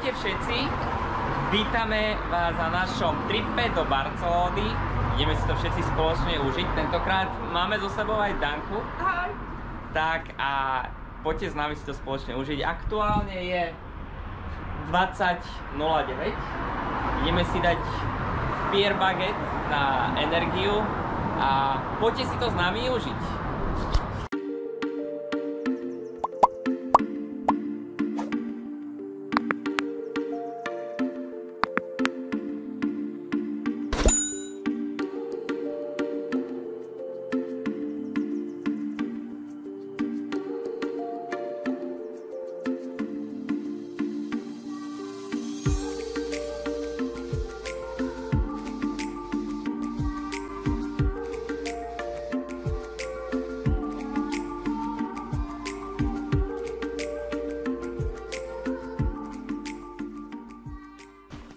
Ahojte všetci, vítame vás na našom tripe do Barcelony. Ideme si to všetci spoločne užiť. Tentokrát máme so sebou aj Danku. Ahoj. Tak a poďte s nami si to spoločne užiť. Aktuálne je 20:09. Ideme si dať beer baguette na energiu a poďte si to s nami užiť.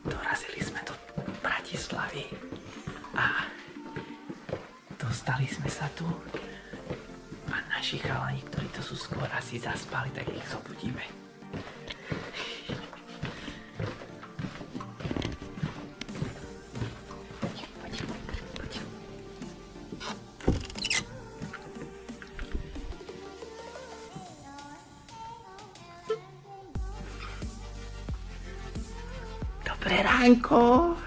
Dorazili sme do Bratislavy a dostali sme sa tu a naši chalani, ktorí tu sú skôr asi zaspali, tak ich zobudíme. Dobré ránko.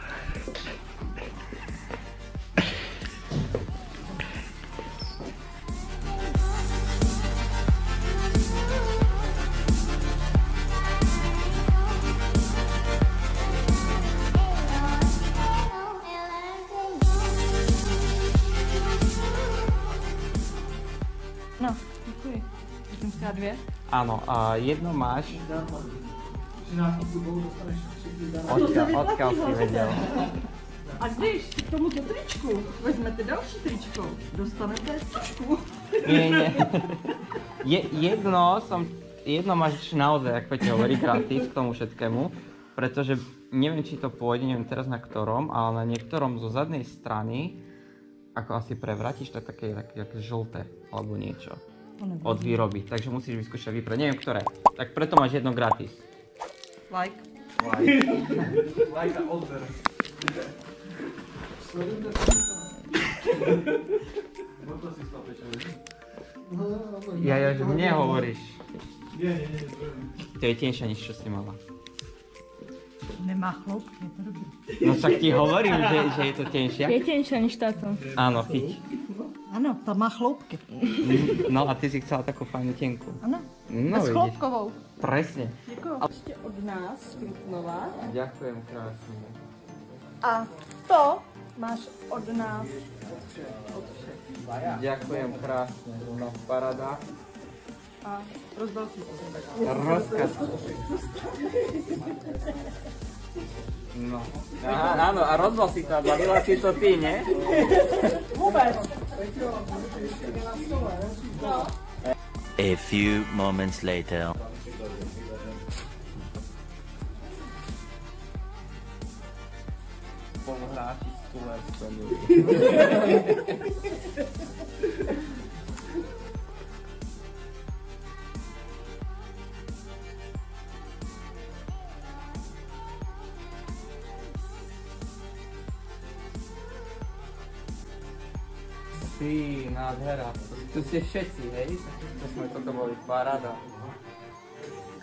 No, děkuji. Jsem chtěla 2. Áno, a jedno máš. Odkiaľ si vedel. A když k tomuto tričku vezmete další tričko, dostanete tušku. Nie. Jedno máš naozaj, ako ti hovorí, gratis k tomu všetkému, pretože neviem, či to pôjde, neviem teraz na ktorom, ale na niektorom zo zadnej strany, ako asi prevrátiš, to je také žlté, alebo niečo od výroby, takže musíš vyskúšať vyprať, neviem ktoré, tak preto máš jedno gratis. Like a odber. Ja, že mne hovoríš. Nie. To je tenšia, než čo si mala. Nemá chloupky, je to dobrý. No však ti hovorím, že je to tenšia. Je tenšia než táto. Áno, chyť. Ano, ta má chloupky. No a ty si chcela takú fajnú tenku. Ano, No s vidíš. chloupkovou. Presne. Děkuji. Ještě od nás z Krupnova. Ďakujem krásne. A to máš od nás od všech. Ďakujem krásne. No, paráda. A rozdal si to. Rozkaz. No. Aha, áno, a rozbal si to a balila si to ty, ne? Vůbec. A few moments later. Spoluhráči Stuler splnili. Ty, nádhera. Tu ste všetci, hej? To sme toto boli, paráda.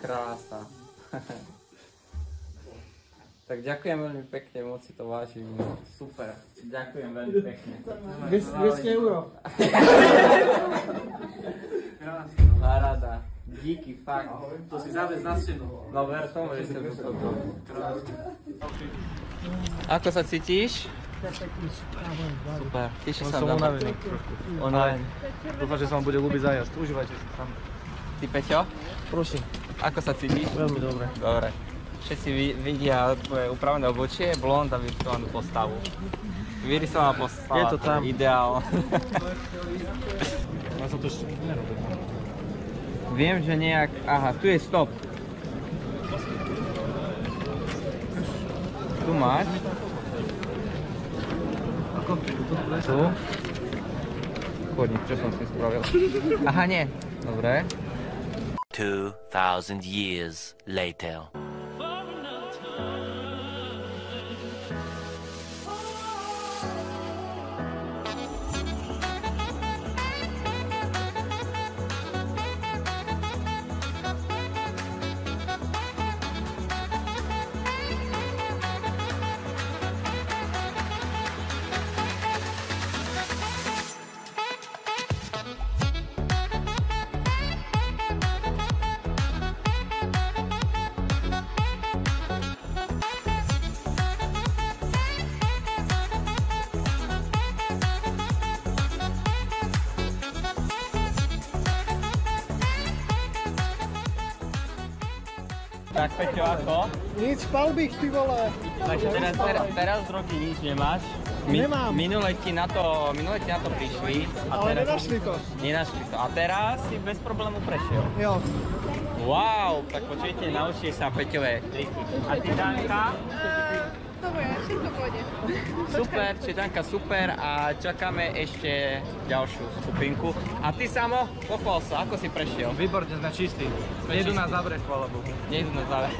Krása. Tak ďakujem veľmi pekne, moc si to vážim. Super, ďakujem veľmi pekne. 200 euro. Paráda. Díky, fakt. To si záväz na stenu. No ver tomu, že ste toto. Ako sa cítiš? Super, teším sa Som na unavený. online. Dúfam, že sa vám bude ľúbiť zájazd. Užívajte si tam. Ty Peťo, Prosím. ako sa cítiš? Veľmi dobre. Dobre. Všetci vidia tvoje upravené obočie, blond a vyrysovanú postavu. Vyrysovaná postava, Je to tam. ideál. Ja som to ešte nerobil. Viem, že nejak... Aha, tu je stop. Tu máš. Tu. Chodník, čo som si spravil? Aha, nie. Dobre. 2000 years later. Tak Peťo, ako? Nic, spal bych, ty vole. Takže teraz drogy nič nemáš. Nemám. Minule ti na to prišli. Ale nenašli to. Nenašli to. A teraz si bez problému prešiel. Jo. Wow, tak počujete, naučite sa Peťové triky. A ty, Danka? Dobre, všetko pôjde. Super, Danka, super a čakáme ešte ďalšiu skupinku. A ty Samo, pochvál sa, ako si prešiel? Výborne, sme čistí. Nejdu nás zavrieť, chvála Bohu. Nejdu nás zavrieť.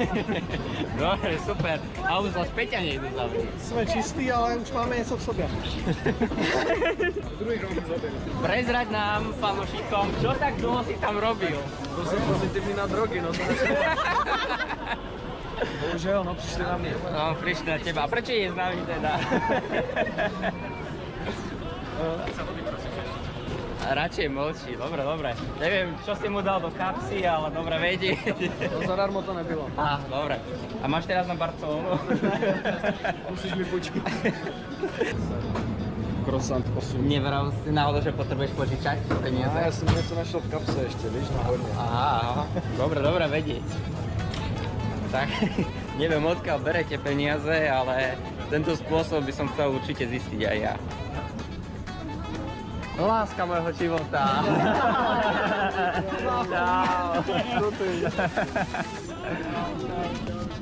Dobre, super. A už zase Peťa nejdu zavrieť. Sme čistí, ale už máme něco v sobě. Prezrať nám, fanúšikom, čo tak dlho si tam robil? To som pozitívny na drogy, no to bohužel, no prišli na mňa. No, prišli na teba. A prečo je s nami teda? Radšej mlčí, dobre. Neviem, čo si mu dal do kapsy, ale dobre vedí. To zadarmo to nebylo. Á, dobre. A máš teraz na Barcelonu? Musíš mi počkať. Croissant 8. Nevral si náhodou, že potrebuješ požičať peniaze? Ja som niečo našiel v kapse ešte, víš, nahodne. Aha, dobre vedieť. Tak, neviem odkiaľ berete peniaze, ale tento spôsob by som chcel určite zistiť aj ja. Láska môjho života. Čau.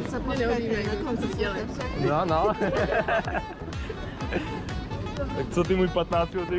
Sa počkáte na konci diele. No. Tak co ty můj 15 letý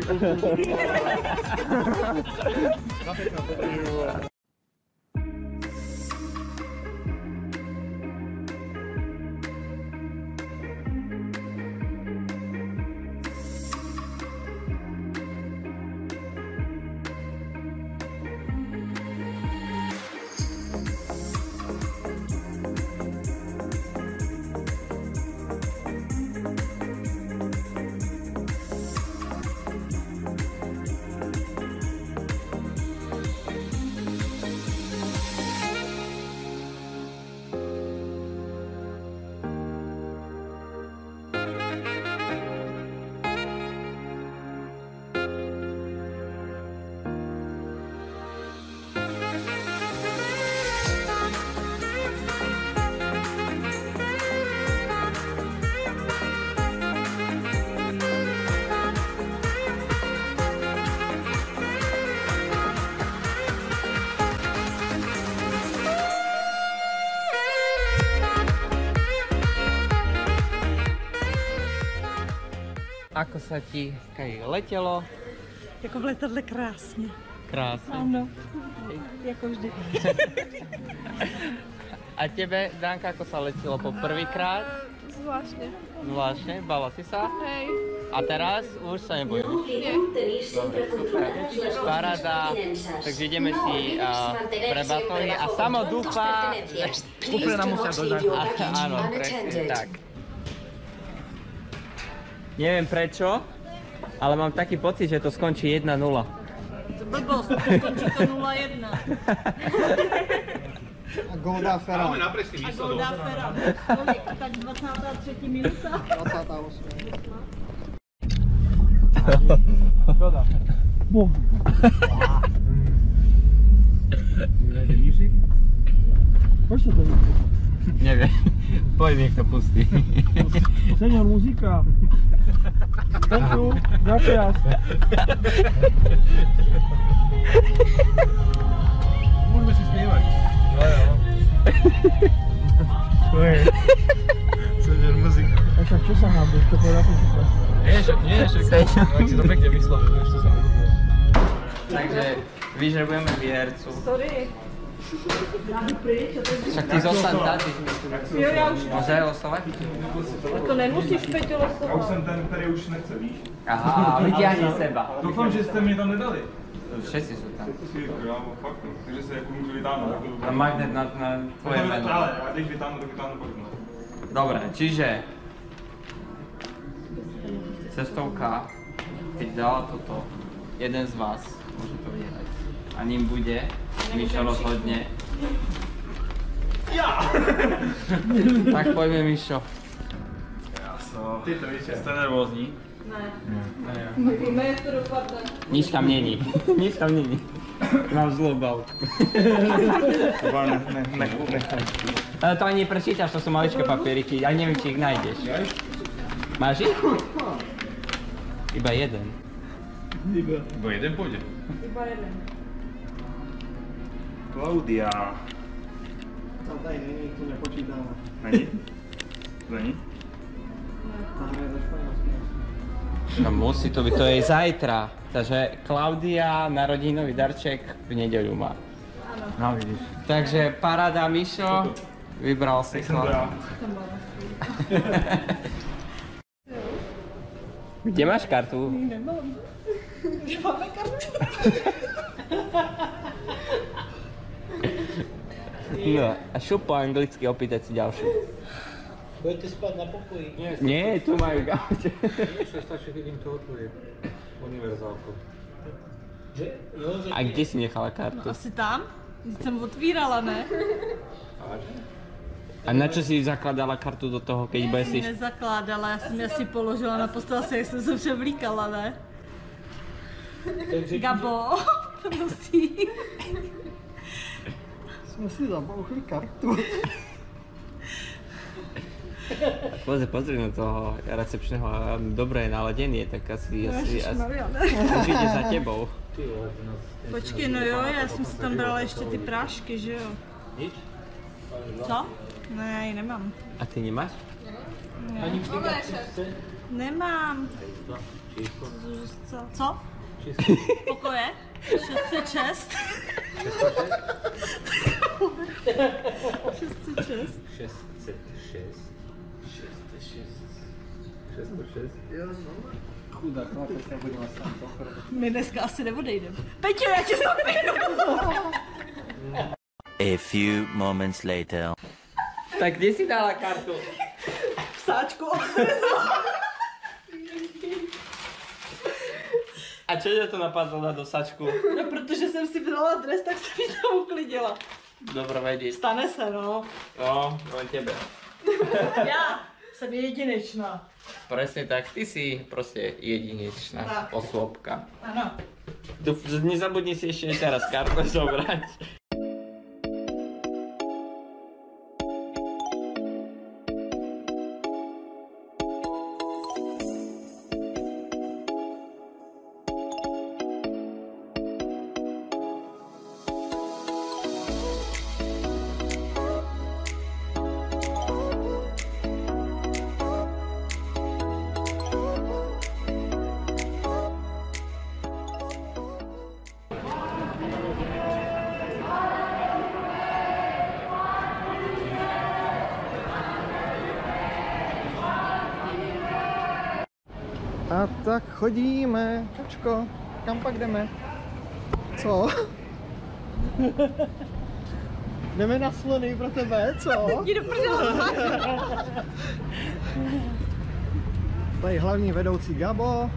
Ako sa ti letelo? Jako v letadle krásně. Krásne. Ano, jako vždy. A tebe, Danka, ako sa letelo po prvýkrát? Zvláštne. Zvláštne? Bala si sa? Hej. A teraz už sa nebojíš? Nie. Dobre, super. Paráda. Takže ideme si pre batóny a Samo dúfa... Kufre nám musia dodať. Áno, presne tak. Neviem prečo, ale mám taký pocit, že to skončí 1-0. To blbost, skončí to 0-1. A gól dá Ferran. A gol dá Ferran. Kolik? Tak 23. minuta. 28. Škoda. Proč to víš? Neviem, poď niekto pustí. Señor, muzika. Thank you. Gracias. Môžeme si snievať. To je. Señor muzika. A však čo sa mám, to povedal som čo. Nie, však. Tak si to pekne vyslovil, vieš, čo sa mi hodilo. Takže vyžrebujeme výhercu. Sorry. Já jdu pryč a teď... Však ty zostaň tady. Jo, já už... Môže losovať? To nemusíš, Peťo, losovat. Já už jsem ten, který už nechce, víš? Aha, vyťahni seba. Doufám, že jste mě tam nedali. Všetci sú tam. Já fakt, no. Takže se jako můžu vytáhnout. A magnet na tvoje meno. Ale já když vytáhnu, tak vytáhnu pak, no. Dobre, čiže cestovka, keď dala toto, jeden z vás môže to vyhrať. A ním bude Mišo rozhodne. Ja! Tak poďme, Mišo. Ty to víš, jste nervózní? Ne. My víme, jak to dopadne. Nič tam není. Nič tam není. Mám zlú obálku. Ale to ani neprečítaš, to sú maličké papieriky, ja neviem, či ich nájdeš. Máš ich? Iba jeden. Iba jeden pôjde. Iba jeden. Klaudia. Tam tady není, to nepočítáme. Není? Není? Tam je za Španělsky. No musí to byť, to je zajtra. Takže Klaudia narodinový darček v nedeľu má. No vidíš. Takže paráda, Mišo, vybral si chlap. Kde máš kartu? Nemám. Nemáme kartu. No, a šup po anglicky opýtať si ďalšiu. Budete spát na pokoji? Nie, tu majú gauče. Ešte stačí, keď im to otvorí. Univerzálko. A kde si nechala kartu? Asi tam? Když jsem otvírala, ne? A na čo si zakladala kartu do toho, keď Já jsem budeš nezakládala, já jsem ji asi položila na postel, asi jak jsem se převlíkala, ne? Gabo, prosím. Jsme si zabouchli kartu. Pozri na toho recepčného, dobre je naladený, tak asi Ježišmarja, ne? už ide za tebou. Počkej, no jo, já jsem si tam brala ještě ty prášky, že jo? Nič? Co? Ne, já ji nemám. A ty nemáš? Ani v Nemám. Číslo? Co? Číslo? Pokoje? 606. 606. 606. 606. Chudák, no teď nebudeme sám to. My dneska asi neodejdem. Peťo, já tě zapiju! A few moments later. Tak kde si dala kartu? V sáčku. A čo ťa to napadlo dať do sačku? No, protože jsem si vzala dres, tak jsem ji tam uklidila. Dobre vedieť. Stane se, no. No, len tebe. Já jsem jedinečná. Presne tak, ty si proste jedinečná Tak. osôbka. Ano. Nezabudni si ešte teraz kartu zobrať. A tak chodíme, Kačko, kam pak jdeme? Co? Jdeme na slony pro tebe, co? Jdi do prdele. Tady hlavní vedoucí Gabo.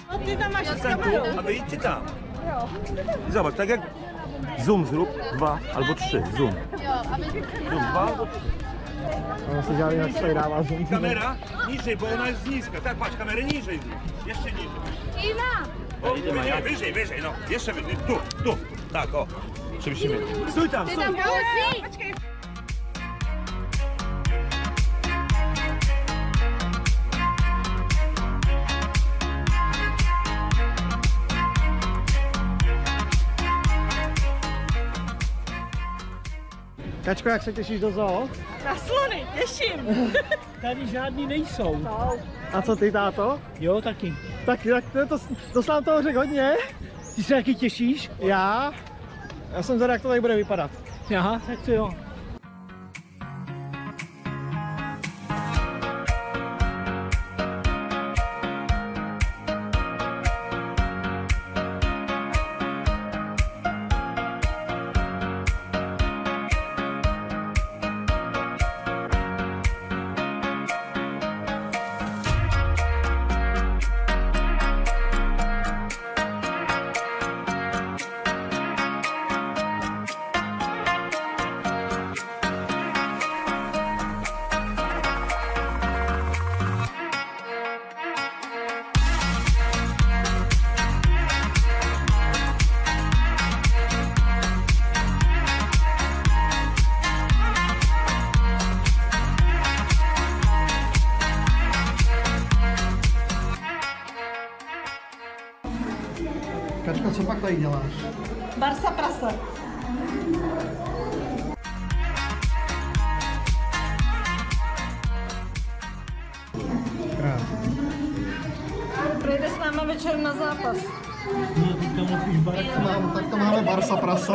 A ty tam máš s kamerou. A vidíte tam? Zobacz, tak jak zoom zrób, 2 albo 3, zoom. Zoom 2 albo 3. Ono se žádný na stojí dává zoom. Kamera niżej, bo ona jest niska. Tak, patrz, kamerę niżej zrób. Jeszcze niżej. O, wyżej, wyżej, wyżej, no. Jeszcze wyżej, tu. Tak, o. Żebyście mieli. Stój tam, stój. Kačko, jak se těšíš do zoo? Na slony, těším. Tady žádný nejsou. A co ty, táto? Jo, taky. Tak to jsem toho řekl hodně. Ty se taky těšíš? Já jsem zvědavý, jak to tady bude vypadat. Aha, tak to jo. co pak tady děláš? Barsa prasa. Projde s náma večer na zápas. No, teďka musíš tak to máme Barsa prasa.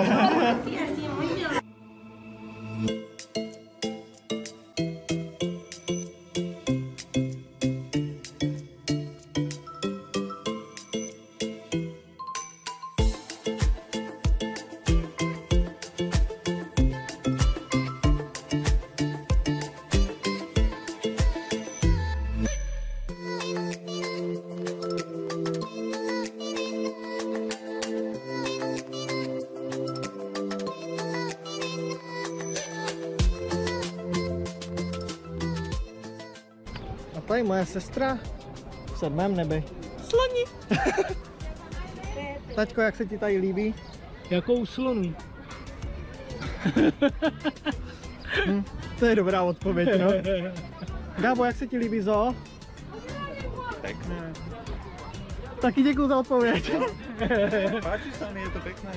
Tady moje sestra v 7. nebi. Sloni. Taťko, jak se ti tady líbí? Jakou slonu? To je dobrá odpověď, no. Gábo, jak se ti líbí zoo? Pekné. Taky děkuju za odpověď. Páči sa mi, je to pekné.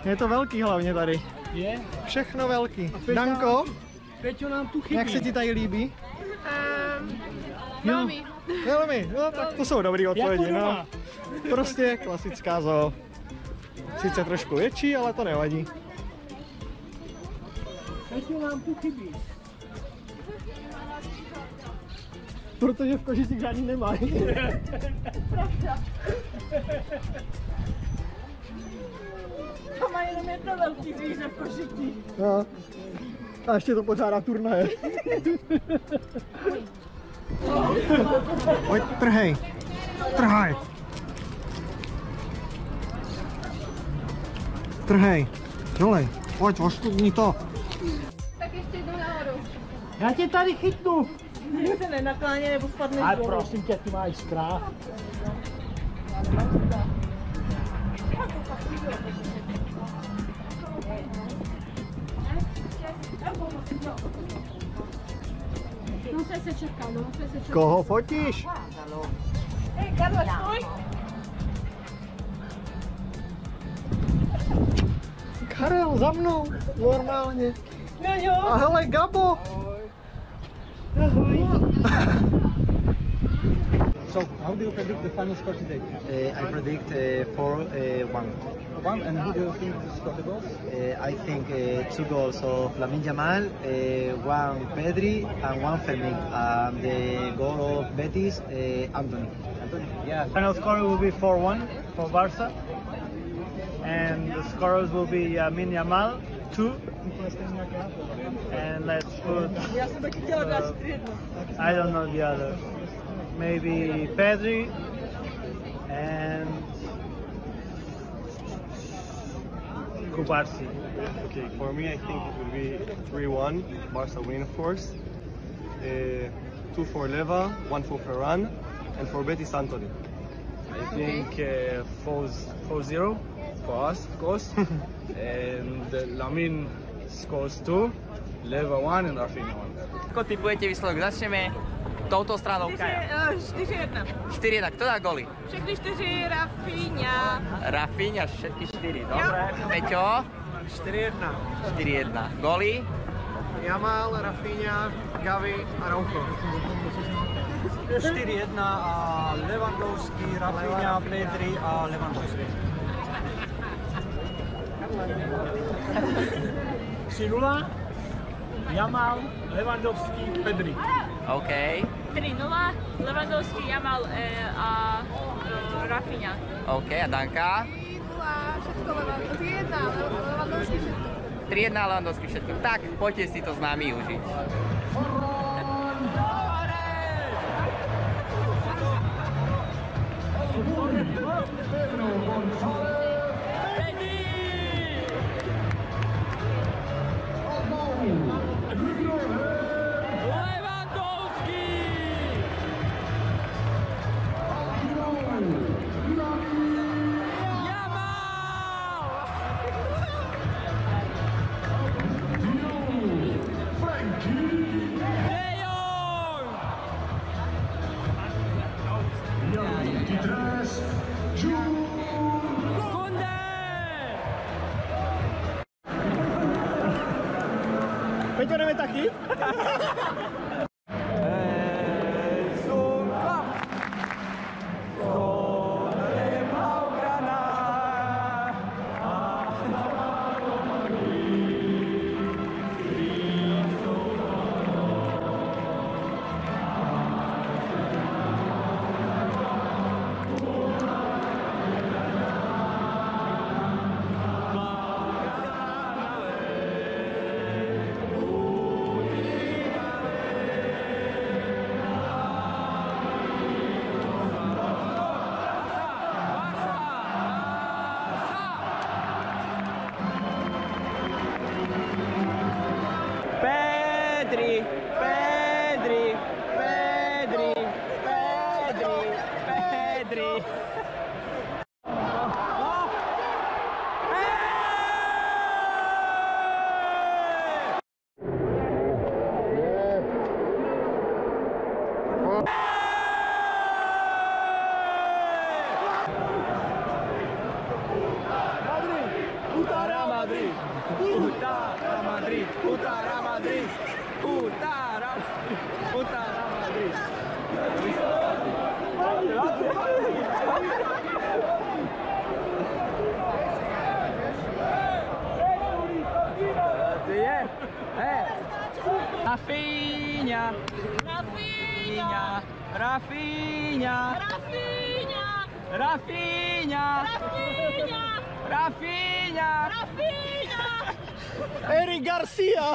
Je to velký hlavně tady. Je? Všechno velký. Danko, Peťo nám tu chybí. jak se ti tady líbí? Velmi. Velmi, no tak to jsou dobrý odpovědi, no. Prostě klasická zoo. Sice trošku větší, ale to nevadí. Peťo nám tu chybí. Protože v Košicích žádný nemají. To má jenom jedno velký zvíře v Košicích. No. A ještě to pořádá turnaje. Pojď, trhej. Trhaj. Trhej. Dolej. Pojď, oštudni to. Tak ještě jdu nahoru. Já tě tady chytnu. Se nenakláně nebo spadne Ale dolů. prosím tě, ty máš strach. Não sei se é check-out, não sei se é check-out. Koho fotíš? Hej, Karla, stoj! Karel, za mnou. Normálně. No jo. A hele, Gabo. So, how do you predict the final score today? I predict 4-1. 1, and who do you think will score the goals? I think 2 goals of Lamine Yamal, 1 Pedri, and 1 Fermin. The goal of Betis, Anthony. Yeah. Final score will be 4-1 for Barca. And the scorers will be Lamine Yamal, 2. And let's put, Já jsem taky chtěla dát 4-1. I don't know the other. Maybe Pedri and Kubarsi. Okay, for me, I think it will be 3-1. Barca win, of course. 2 for Leva, 1 for Ferran, and for Betis, Anthony. I think 4-0 for us, of course. And Lamine scores 2, Leva 1, and Rafinha 1. Ako typujete výsledok? Začneme touto stranou. 4-1. 4-1. Kto dá góly? Všechny 4, Rafinha. Rafinha, všetky 4. Dobre. Peťo? 4-1. 4-1. Góly? Yamal, Rafinha, Gavi a Raucho. 4-1 a Lewandowski, Rafinha, Pedri a Lewandowski. 3-0, Yamal, Lewandowski, Pedri. OK. 3-0, Lewandowski, Jamal a Rafinha. OK, a Danka? 3-1, Lewandowski všetko. 3-1 Lewandowski všetko. Tak, poďte si to s nami užiť. Peťo, jdeme taky? Rafinha! Rafinha! Rafinha! Rafinha! Rafinha! Rafinha! Rafinha! Rafinha! Eric Garcia!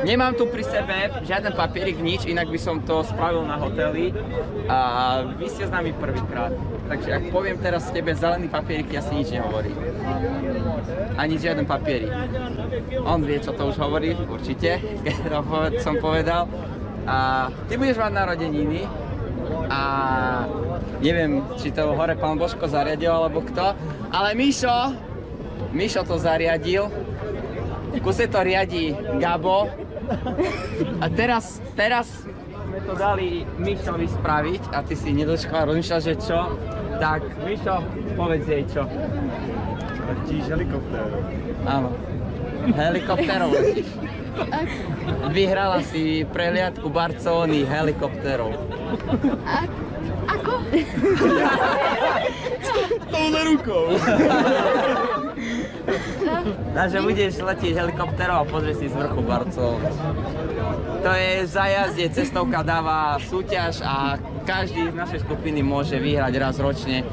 Nemám tu pri sebe žiaden papierik, nič, inak by som to spravil na hoteli a vy ste s nami prvýkrát. Takže ak poviem teraz tebe zelený papierik, ja si nič nehovorím. Ani žiaden papierik. On vie, čo to už hovorí, určite, keď som povedal. A ty budeš mať narodeniny a neviem, či to hore pán Božko zariadil alebo kto, ale Mišo to zariadil. V kuse to riadí Gabo a teraz sme to dali Mišovi spraviť a ty si nedočkal, rozmýšľal, že čo? Tak Mišo, povedz jej čo. Letíš helikoptérou. Áno, helikoptérou letíš. Vyhrala si prehliadku Barcelony helikoptérou. Ako? Touhle rukou. Takže budeš letieť helikoptérou a pozrieš si z vrchu Barcelony. To je zájazd, je cestovka, dáva súťaž a každý z našej skupiny môže vyhrať raz ročne.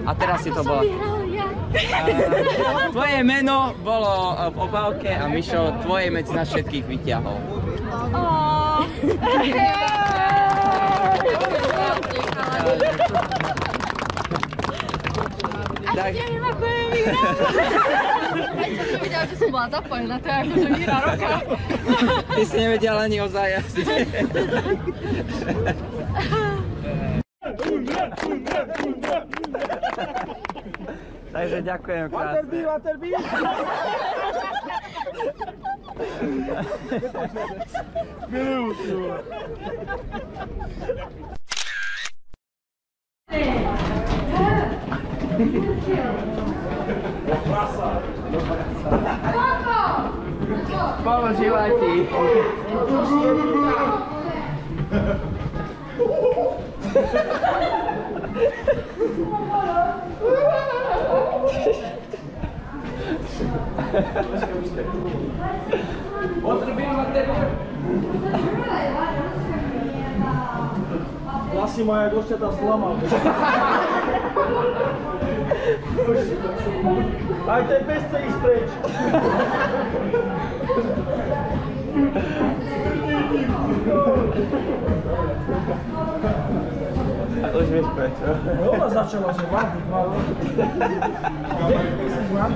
A teraz si to bolo... Tvoje meno bolo v obálke a Mišo, tvoje medzi nás všetkých vyťahol. A ty neviem, ako je vyhrala. Aj som nevedela, že som bola zapojená, to je akože výhra roka. Ty si nevedela ani o zájazde. Takže ďakujem krásne. Waterby! Používaj ti. Vlasy moja gošťata slamal. Aj ten pes chce ísť preč. Už vieš prečo. Ona začala, že vadí. Kde myslíš, mám